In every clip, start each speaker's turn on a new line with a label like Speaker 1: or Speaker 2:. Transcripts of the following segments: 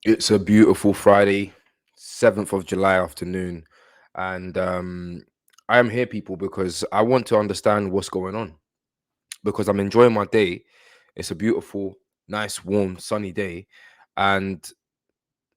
Speaker 1: It's a beautiful Friday, 7th of July afternoon. And I am here, people, because I want to understand what's going on. Because I'm enjoying my day. It's a beautiful, nice, warm, sunny day. And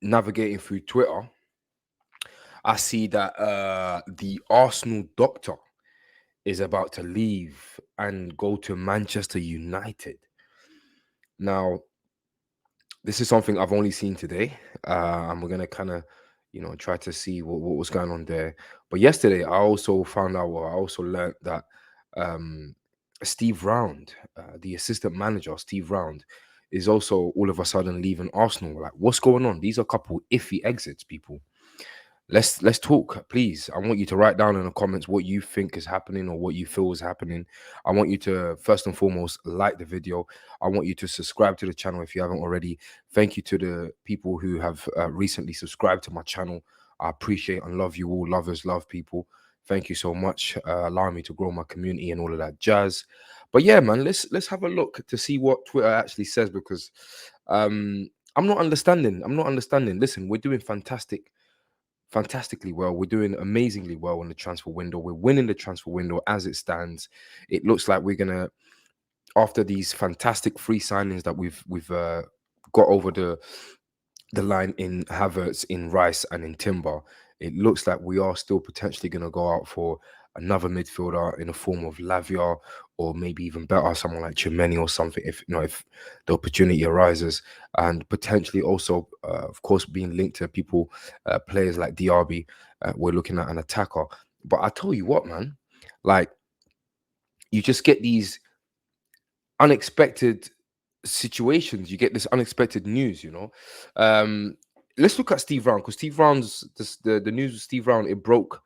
Speaker 1: navigating through Twitter, I see that the Arsenal doctor is about to leave and go to Manchester United. Now, this is something I've only seen today, and we're gonna kind of, try to see what was going on there. But yesterday, I also found out, or I also learned that um, Steve Round, the assistant manager, Steve Round, is also all of a sudden leaving Arsenal. Like, what's going on? These are a couple iffy exits, people. Let's talk, please. I want you to write down in the comments what you think is happening or what you feel is happening. I want you to first and foremost like the video. I want you to subscribe to the channel if you haven't already. Thank you to the people who have recently subscribed to my channel. I appreciate and love you all. Lovers love people. Thank you so much, allowing me to grow my community and all of that jazz. But yeah, man, let's have a look to see what Twitter actually says, because I'm not understanding. I'm not understanding. Listen, we're doing fantastically well. We're doing amazingly well in the transfer window. We're winning the transfer window as it stands. It looks like we're gonna, after these fantastic free signings that we've got over the line in Havertz, in Rice, and in Timber, it looks like we are still potentially going to go out for another midfielder in the form of Lavia, or maybe even better, someone like Chimeni or something, if if the opportunity arises, and potentially also, of course, being linked to people, players like Diaby. We're looking at an attacker. But I tell you what, man, like, you just get these unexpected situations. You get this unexpected news. Let's look at Steve Round, because Steve Round's the news with Steve Round, it broke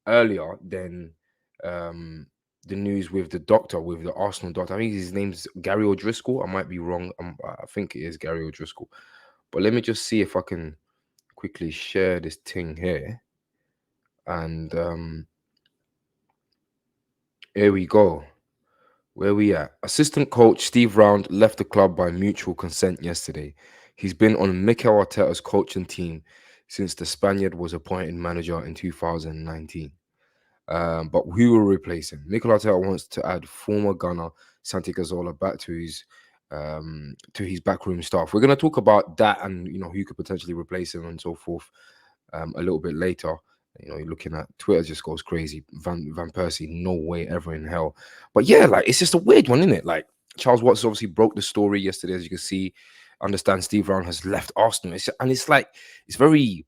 Speaker 1: earlier than um the news with the doctor, with the Arsenal doctor. I think his name's Gary O'Driscoll. I might be wrong. I think it is Gary O'Driscoll. But let me just see if I can quickly share this thing here. And here we go. Where we at? Assistant coach Steve Round left the club by mutual consent yesterday. He's been on Mikel Arteta's coaching team since the Spaniard was appointed manager in 2019. But who will replace him? Mikel Arteta wants to add former gunner Santi Cazorla back to his backroom staff. We're going to talk about that, and who could potentially replace him and so forth, a little bit later. You're looking at Twitter just goes crazy. Van Persie, no way ever in hell. But yeah, like, it's just a weird one, isn't it? Like, Charles Watts obviously broke the story yesterday, as you can see. Understand Steve Brown has left Arsenal, and it's like, it's very,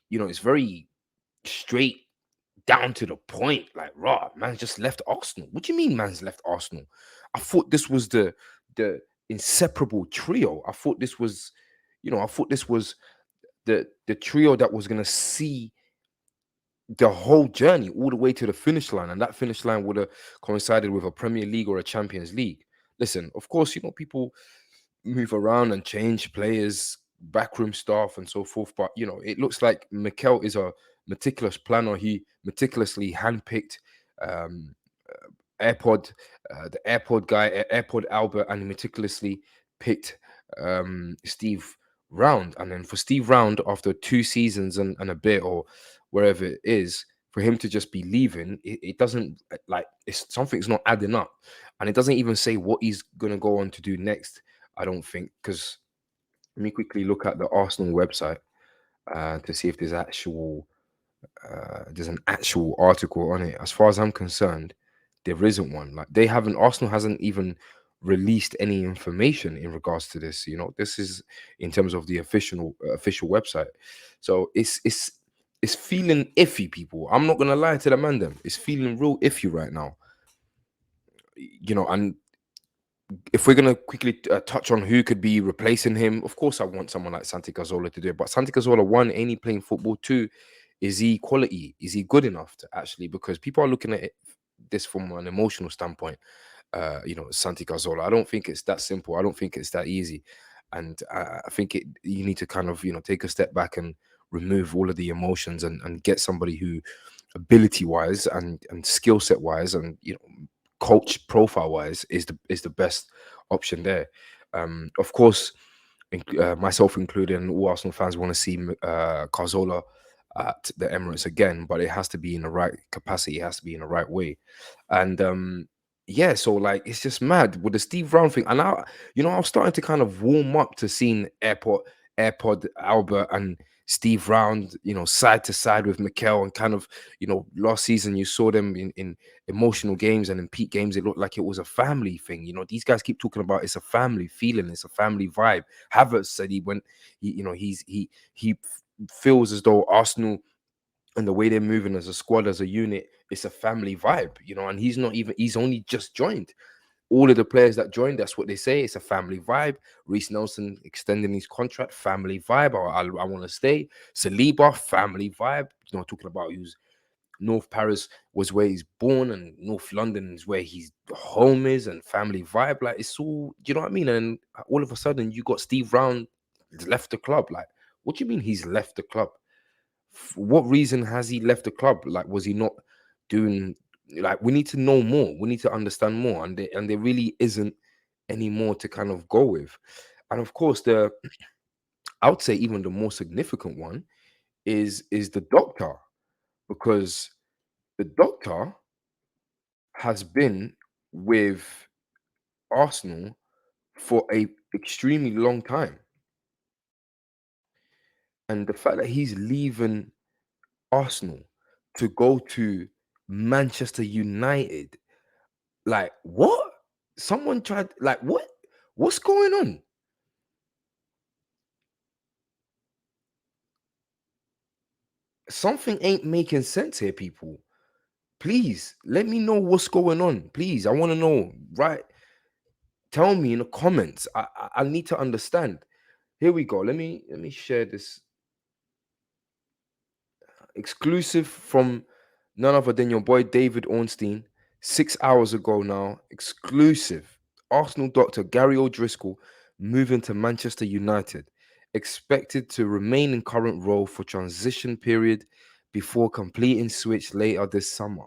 Speaker 1: it's very straight down to the point. Like, raw, man's just left Arsenal. What do you mean, man's left Arsenal? I thought this was the inseparable trio. I thought this was the trio that was gonna see the whole journey all the way to the finish line, and that finish line would have coincided with a Premier League or a Champions League. Listen, of course, people move around and change players, backroom staff, and so forth. But it looks like Mikel is a meticulous planner. He meticulously handpicked um, AirPod, the AirPod guy, AirPod Albert, and he meticulously picked Steve Round. And then for Steve Round, after 2 seasons and a bit, or wherever it is, for him to just be leaving, it doesn't, like, it's something's not adding up. And it doesn't even say what he's gonna go on to do next, I don't think, because let me quickly look at the Arsenal website to see if there's an actual article on it. As far as I'm concerned, there isn't one. Like, Arsenal hasn't even released any information in regards to this. This is in terms of the official website. So it's feeling iffy, people. I'm not gonna lie to the man. Them, it's feeling real iffy right now. And if we're gonna quickly touch on who could be replacing him, of course I want someone like Santi Cazorla to do it. But Santi Cazorla, one, ain't he playing football? Two, is he quality? Is he good enough to actually? Because people are looking at this from an emotional standpoint. Santi Cazorla. I don't think it's that simple. I don't think it's that easy. And I think you need to kind of take a step back and remove all of the emotions, and get somebody who, ability wise and skill set wise, and coach profile wise, is the best option there. Of course, myself included, and all Arsenal fans want to see Carzola at the Emirates again, but it has to be in the right capacity. It has to be in the right way. And yeah, so like it's just mad with the Steve Brown thing. And I was starting to kind of warm up to seeing AirPod Albert and Steve Round, side to side with Mikel, and kind of, last season you saw them in emotional games and in peak games. It looked like it was a family thing. These guys keep talking about it's a family feeling, it's a family vibe. Havertz said he went, he feels as though Arsenal and the way they're moving as a squad, as a unit, it's a family vibe, and he's only just joined. All of the players that joined, that's what they say. It's a family vibe. Reece Nelson extending his contract, family vibe. I want to stay. Saliba, family vibe. Talking about who's North Paris was where he's born, and North London is where his home is, and family vibe. Like it's all, you know what I mean? And all of a sudden, you got Steve Brown left the club. Like, what do you mean he's left the club? For what reason has he left the club? Like, was he not doing? Like, we need to know more. We need to understand more, and there really isn't any more to kind of go with. And of course, I would say even the more significant one is the doctor, because the doctor has been with Arsenal for a extremely long time, and the fact that he's leaving Arsenal to go to Manchester United. Like, what? Someone tried, like, what? What's going on? Something ain't making sense here, people. Please let me know what's going on. Please, I want to know. Right? Tell me in the comments. I need to understand. Here we go. Let me share this exclusive from none other than your boy David Ornstein. 6 hours ago now. Exclusive. Arsenal doctor Gary O'Driscoll moving to Manchester United. Expected to remain in current role for transition period before completing switch later this summer.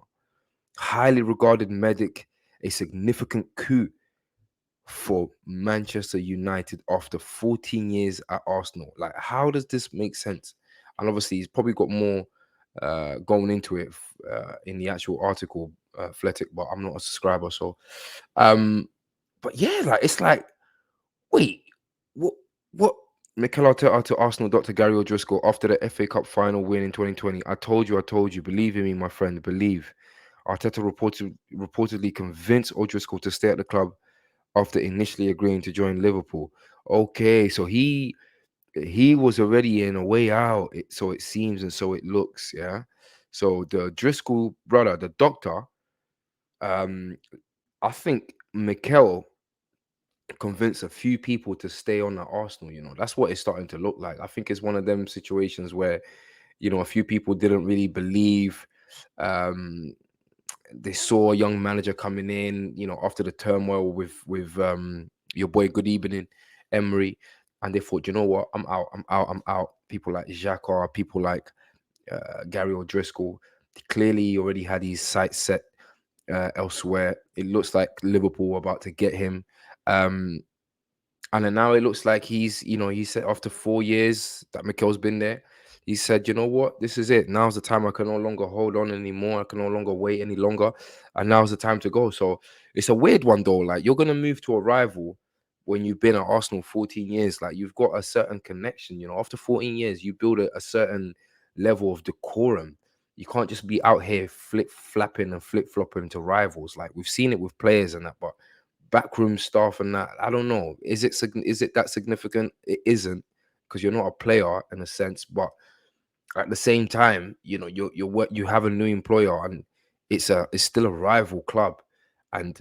Speaker 1: Highly regarded medic, a significant coup for Manchester United after 14 years at Arsenal. Like, how does this make sense? And obviously, he's probably got more going into it in the actual article, Athletic, but I'm not a subscriber. So, but yeah, like, it's like, wait, what, what? Mikel Arteta to Arsenal, Dr. Gary O'Driscoll after the FA Cup final win in 2020. I told you, believe in me, my friend, believe. Arteta reportedly convinced O'Driscoll to stay at the club after initially agreeing to join Liverpool. Okay, so he was already in a way out, so it seems and so it looks, yeah. So the Driscoll brother, the doctor, um, I think Mikel convinced a few people to stay on at Arsenal. That's what it's starting to look like. I think it's one of them situations where a few people didn't really believe. Um, they saw a young manager coming in, after the turmoil with your boy Good Evening Emery, and they thought, you know what, I'm out, I'm out, I'm out. People like Xhaka, people like Gary O'Driscoll, clearly he already had his sights set elsewhere. It looks like Liverpool were about to get him. Um, and then now it looks like he said after 4 years that Mikel's been there, he said, you know what, this is it. Now's the time. I can no longer hold on anymore. I can no longer wait any longer. And now's the time to go. So it's a weird one though. Like, you're gonna move to a rival when you've been at Arsenal 14 years. Like, you've got a certain connection, after 14 years, you build a certain level of decorum. You can't just be out here flip flapping and flip flopping to rivals. Like, we've seen it with players and that, but backroom staff and that, I don't know. Is it that significant? It isn't, because you're not a player in a sense, but at the same time, you have a new employer, and it's still a rival club, and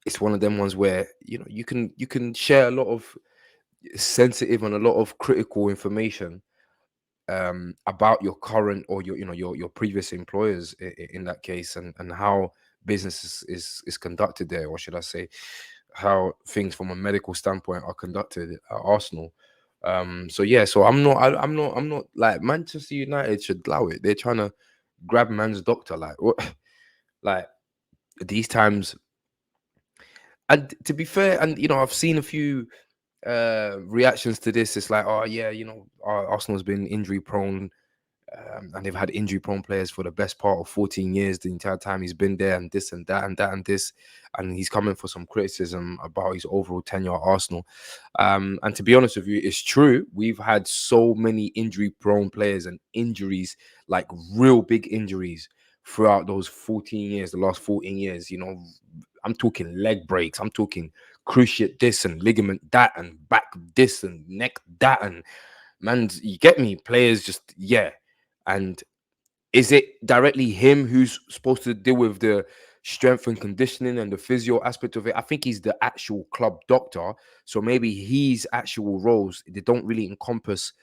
Speaker 1: it's one of them ones where you can share a lot of sensitive and a lot of critical information about your current, or your previous employers, in that case, and how business is conducted there, or should I say how things from a medical standpoint are conducted at Arsenal. So yeah, so I'm not like Manchester United should allow it. They're trying to grab man's doctor, like what? Like, these times. And to be fair, and I've seen a few reactions to this. It's like, oh yeah, Arsenal's been injury prone, and they've had injury prone players for the best part of 14 years, the entire time he's been there, and this and that and that and this. And he's coming for some criticism about his overall tenure at Arsenal. And to be honest with you, it's true. We've had so many injury prone players and injuries, like real big injuries throughout those 14 years, the last 14 years. I'm talking leg breaks, I'm talking cruciate this and ligament that and back this and neck that, and man, you get me. Players just, yeah. And is it directly him who's supposed to deal with the strength and conditioning and the physio aspect of it? I think he's the actual club doctor. So maybe his actual roles, they don't really encompass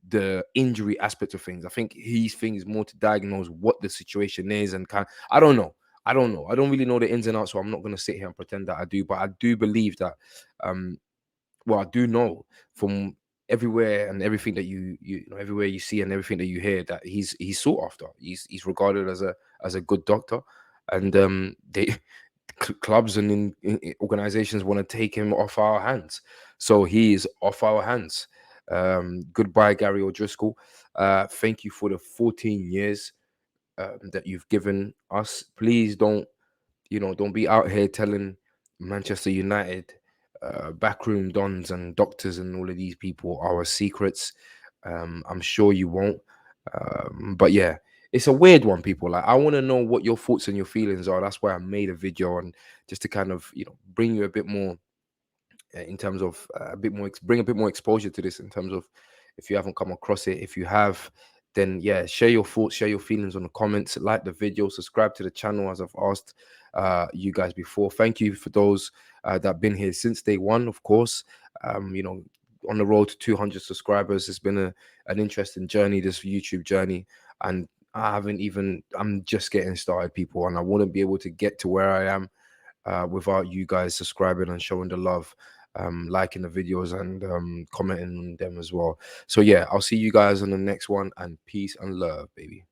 Speaker 1: the injury aspect of things. I think his thing is more to diagnose what the situation is and I don't know. I don't know. I don't really know the ins and outs, so I'm not gonna sit here and pretend that I do, but I do believe that um well, I do know from everywhere and everything that everywhere you see and everything that you hear, that he's sought after. He's regarded as a good doctor, and they clubs and organizations want to take him off our hands. So he is off our hands. Goodbye, Gary O'Driscoll. Thank you for the 14 years that you've given us. Please don't be out here telling Manchester United backroom dons and doctors and all of these people our secrets. I'm sure you won't. But yeah, it's a weird one, people. Like, I want to know what your thoughts and your feelings are. That's why I made a video, and just to kind of bring you a bit more in terms of bring a bit more exposure to this, in terms of if you haven't come across it. If you have, then yeah, share your thoughts, share your feelings on the comments, like the video, subscribe to the channel as I've asked you guys before. Thank you for those that have been here since day one, of course. On the road to 200 subscribers, it's been an interesting journey, this YouTube journey, and I'm just getting started, people, and I wouldn't be able to get to where I am without you guys subscribing and showing the love, liking the videos, and commenting on them as well. So yeah, I'll see you guys on the next one, and peace and love, baby.